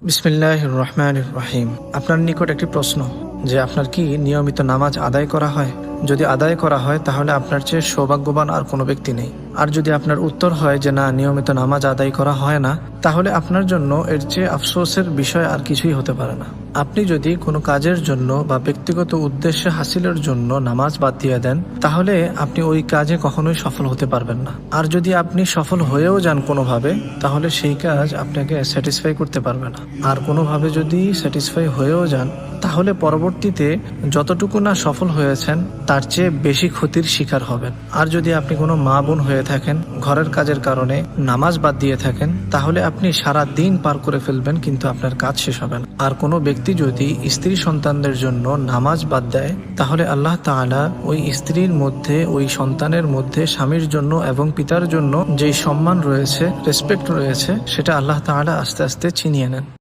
বিসমিল্লাহির রহমানির রহিম। আপনার নিকট একটি প্রশ্ন যে আপনার কি নিয়মিত নামাজ আদায় করা হয়? যদি আদায় করা হয় তাহলে আপনার চেয়ে সৌভাগ্যবান আর কোনো ব্যক্তি নেই। আর যদি আপনার উত্তর হয় যে না, নিয়মিত নামাজ আদায় করা হয় না, তাহলে আপনার জন্য এর চেয়ে আফসোসের বিষয় আর কিছুই হতে পারে না। আপনি যদি কোনো কাজের জন্য বা ব্যক্তিগত উদ্দেশ্য হাসিলের জন্য নামাজ বাদ দিয়ে দেন, তাহলে আপনি ওই কাজে কখনোই সফল হতে পারবেন না। আর যদি আপনি সফল হয়েও যান কোনোভাবে, তাহলে সেই কাজ আপনাকে স্যাটিসফাই করতে পারবে না। আর কোনোভাবে যদি স্যাটিসফাই হয়েও যান, তাহলে পরবর্তীতে যতটুকু না সফল হয়েছেন তার চেয়ে বেশি ক্ষতির শিকার হবেন। আর যদি আপনি কোনো মা বোন হয়ে থাকেন, ঘরের কাজের কারণে নামাজ বাদ দিয়ে থাকেন, তাহলে আপনি সারা দিন পার করে ফেলবেন, কিন্তু আপনার কাজ শেষ হবে না। আর কোনো ব্যক্তি যদি স্ত্রী সন্তানদের জন্য নামাজ বাদ দেয়, তাহলে আল্লাহ তাআলা ওই স্ত্রীর মধ্যে, ওই সন্তানের মধ্যে স্বামীর জন্য এবং পিতার জন্য যেই সম্মান রয়েছে, রেসপেক্ট রয়েছে, সেটা আল্লাহ তাআলা আস্তে আস্তে ছিনিয়ে নেন।